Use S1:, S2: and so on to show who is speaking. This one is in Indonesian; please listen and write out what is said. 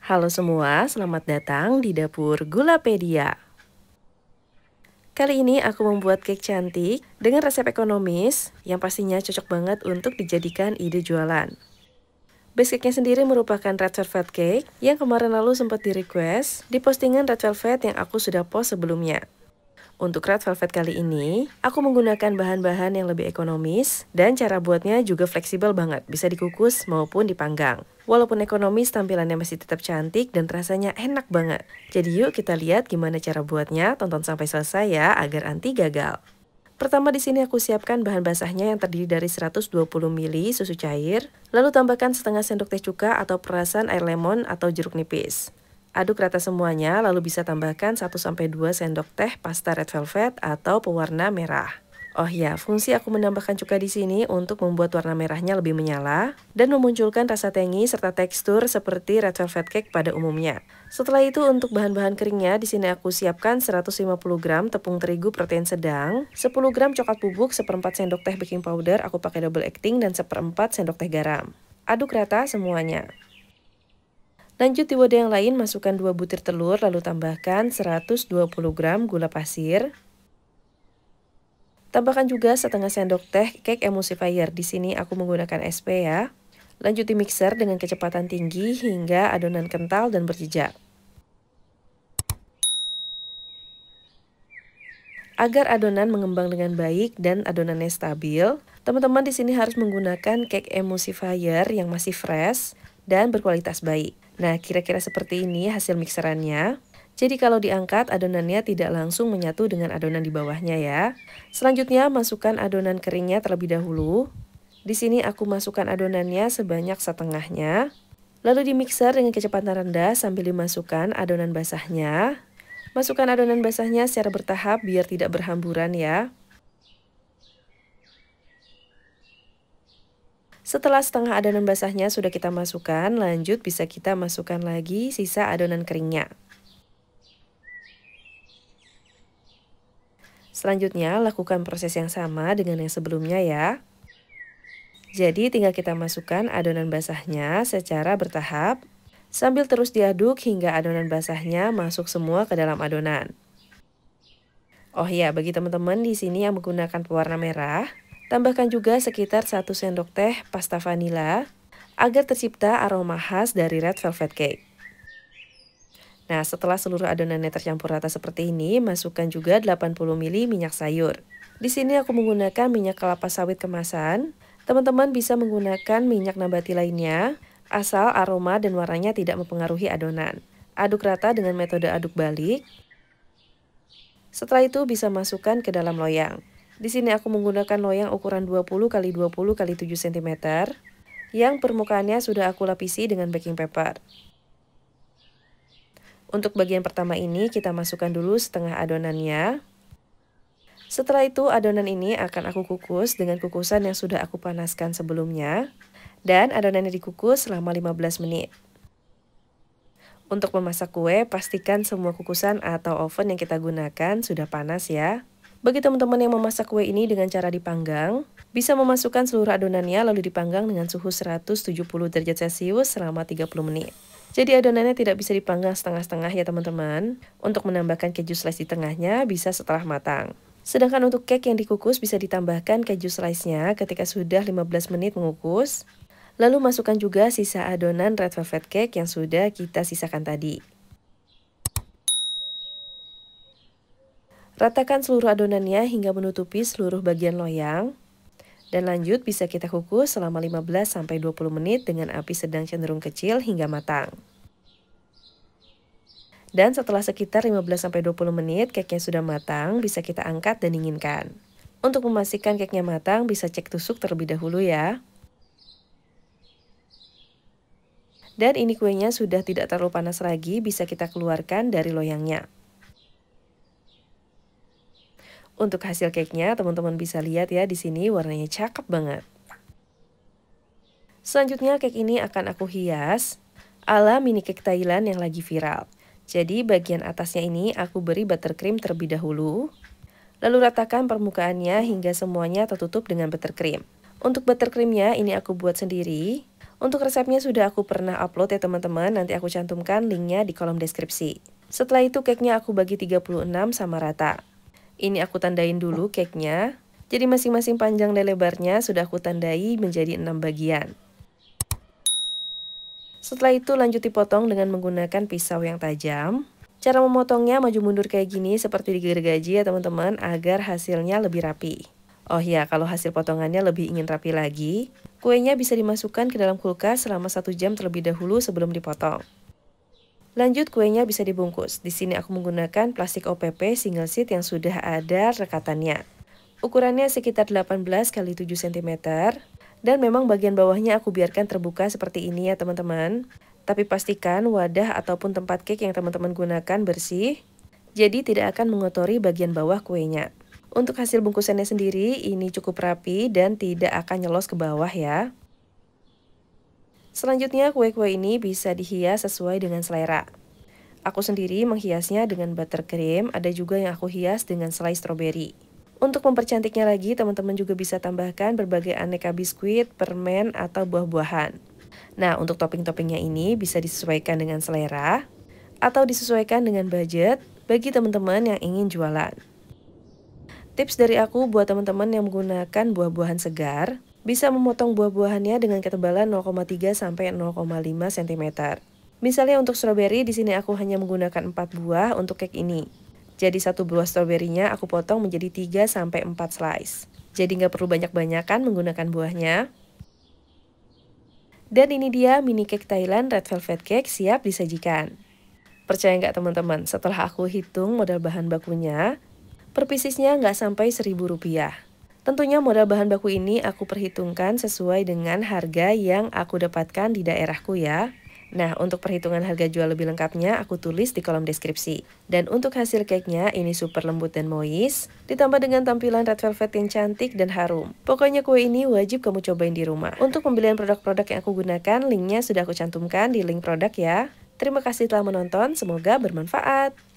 S1: Halo semua, selamat datang di dapur Gulapedia. Kali ini aku membuat cake cantik dengan resep ekonomis yang pastinya cocok banget untuk dijadikan ide jualan. Base cake-nya sendiri merupakan red velvet cake yang kemarin lalu sempat di-request di postingan red velvet yang aku sudah post sebelumnya. Untuk red velvet kali ini, aku menggunakan bahan-bahan yang lebih ekonomis dan cara buatnya juga fleksibel banget, bisa dikukus maupun dipanggang. Walaupun ekonomis, tampilannya masih tetap cantik dan rasanya enak banget. Jadi yuk kita lihat gimana cara buatnya, tonton sampai selesai ya agar anti gagal. Pertama di sini aku siapkan bahan basahnya yang terdiri dari 120 ml susu cair, lalu tambahkan setengah sendok teh cuka atau perasan air lemon atau jeruk nipis. Aduk rata semuanya, lalu bisa tambahkan 1-2 sendok teh pasta red velvet atau pewarna merah. Oh ya, fungsi aku menambahkan cuka di sini untuk membuat warna merahnya lebih menyala dan memunculkan rasa tangy serta tekstur seperti red velvet cake pada umumnya. Setelah itu untuk bahan-bahan keringnya, di sini aku siapkan 150 gram tepung terigu protein sedang, 10 gram coklat bubuk, 1/4 sendok teh baking powder, aku pakai double acting dan 1/4 sendok teh garam. Aduk rata semuanya. Lanjut di wadah yang lain, masukkan 2 butir telur, lalu tambahkan 120 gram gula pasir. Tambahkan juga setengah sendok teh cake emulsifier. Di sini aku menggunakan SP ya. Lanjut di mixer dengan kecepatan tinggi hingga adonan kental dan berjejak. Agar adonan mengembang dengan baik dan adonannya stabil, teman-teman di sini harus menggunakan cake emulsifier yang masih fresh dan berkualitas baik. Nah, kira-kira seperti ini hasil mixerannya. Jadi kalau diangkat, adonannya tidak langsung menyatu dengan adonan di bawahnya ya. Selanjutnya, masukkan adonan keringnya terlebih dahulu. Di sini aku masukkan adonannya sebanyak setengahnya. Lalu dimixer dengan kecepatan rendah sambil dimasukkan adonan basahnya. Masukkan adonan basahnya secara bertahap biar tidak berhamburan ya. Setelah setengah adonan basahnya sudah kita masukkan, lanjut bisa kita masukkan lagi sisa adonan keringnya. Selanjutnya, lakukan proses yang sama dengan yang sebelumnya ya. Jadi tinggal kita masukkan adonan basahnya secara bertahap, sambil terus diaduk hingga adonan basahnya masuk semua ke dalam adonan. Oh ya, bagi teman-teman di sini yang menggunakan pewarna merah, tambahkan juga sekitar 1 sendok teh pasta vanila agar tercipta aroma khas dari red velvet cake. Nah, setelah seluruh adonannya tercampur rata seperti ini, masukkan juga 80 ml minyak sayur. Di sini aku menggunakan minyak kelapa sawit kemasan. Teman-teman bisa menggunakan minyak nabati lainnya, asal aroma dan warnanya tidak mempengaruhi adonan. Aduk rata dengan metode aduk balik. Setelah itu bisa masukkan ke dalam loyang. Di sini aku menggunakan loyang ukuran 20 x 20 x 7 cm yang permukaannya sudah aku lapisi dengan baking paper. Untuk bagian pertama ini kita masukkan dulu setengah adonannya. Setelah itu adonan ini akan aku kukus dengan kukusan yang sudah aku panaskan sebelumnya. Dan adonannya dikukus selama 15 menit. Untuk memasak kue, pastikan semua kukusan atau oven yang kita gunakan sudah panas ya. Bagi teman-teman yang memasak kue ini dengan cara dipanggang, bisa memasukkan seluruh adonannya lalu dipanggang dengan suhu 170 derajat Celcius selama 30 menit. Jadi adonannya tidak bisa dipanggang setengah-setengah ya teman-teman. Untuk menambahkan keju slice di tengahnya bisa setelah matang. Sedangkan untuk cake yang dikukus bisa ditambahkan keju slice-nya ketika sudah 15 menit mengukus. Lalu masukkan juga sisa adonan red velvet cake yang sudah kita sisakan tadi. Ratakan seluruh adonannya hingga menutupi seluruh bagian loyang. Dan lanjut bisa kita kukus selama 15-20 menit dengan api sedang cenderung kecil hingga matang. Dan setelah sekitar 15-20 menit cake-nya sudah matang, bisa kita angkat dan dinginkan. Untuk memastikan cake-nya matang, bisa cek tusuk terlebih dahulu ya. Dan ini kuenya sudah tidak terlalu panas lagi, bisa kita keluarkan dari loyangnya. Untuk hasil cake-nya, teman-teman bisa lihat ya di sini warnanya cakep banget. Selanjutnya cake ini akan aku hias ala mini cake Thailand yang lagi viral. Jadi bagian atasnya ini aku beri buttercream terlebih dahulu. Lalu ratakan permukaannya hingga semuanya tertutup dengan buttercream. Untuk buttercreamnya ini aku buat sendiri. Untuk resepnya sudah aku pernah upload ya teman-teman, nanti aku cantumkan linknya di kolom deskripsi. Setelah itu cake-nya aku bagi 36 sama rata. Ini aku tandain dulu cake-nya. Jadi masing-masing panjang dan lebarnya sudah aku tandai menjadi 6 bagian. Setelah itu lanjut dipotong dengan menggunakan pisau yang tajam. Cara memotongnya maju mundur kayak gini seperti digergaji ya teman-teman agar hasilnya lebih rapi. Oh ya, kalau hasil potongannya lebih ingin rapi lagi, kuenya bisa dimasukkan ke dalam kulkas selama 1 jam terlebih dahulu sebelum dipotong. Lanjut kuenya bisa dibungkus. Di sini aku menggunakan plastik OPP single sheet yang sudah ada rekatannya. Ukurannya sekitar 18 x 7 cm. Dan memang bagian bawahnya aku biarkan terbuka seperti ini ya teman-teman. Tapi pastikan wadah ataupun tempat cake yang teman-teman gunakan bersih, jadi tidak akan mengotori bagian bawah kuenya. Untuk hasil bungkusannya sendiri, ini cukup rapi dan tidak akan nyelos ke bawah ya. Selanjutnya kue-kue ini bisa dihias sesuai dengan selera. Aku sendiri menghiasnya dengan buttercream, ada juga yang aku hias dengan selai stroberi. Untuk mempercantiknya lagi, teman-teman juga bisa tambahkan berbagai aneka biskuit, permen, atau buah-buahan. Nah, untuk topping-toppingnya ini bisa disesuaikan dengan selera atau disesuaikan dengan budget bagi teman-teman yang ingin jualan. Tips dari aku buat teman-teman yang menggunakan buah-buahan segar, bisa memotong buah-buahannya dengan ketebalan 0,3 sampai 0,5 cm. Misalnya untuk stroberi di sini aku hanya menggunakan 4 buah untuk cake ini. Jadi satu buah stroberinya aku potong menjadi 3 sampai 4 slice. Jadi nggak perlu banyak-banyakan menggunakan buahnya. Dan ini dia mini cake Thailand Red Velvet Cake siap disajikan. Percaya nggak teman-teman, setelah aku hitung modal bahan bakunya, per piecesnya nggak sampai Rp1.000. Tentunya modal bahan baku ini aku perhitungkan sesuai dengan harga yang aku dapatkan di daerahku ya. Nah, untuk perhitungan harga jual lebih lengkapnya aku tulis di kolom deskripsi. Dan untuk hasil cake-nya ini super lembut dan moist, ditambah dengan tampilan red velvet yang cantik dan harum. Pokoknya kue ini wajib kamu cobain di rumah. Untuk pembelian produk-produk yang aku gunakan, linknya sudah aku cantumkan di link produk ya. Terima kasih telah menonton, semoga bermanfaat.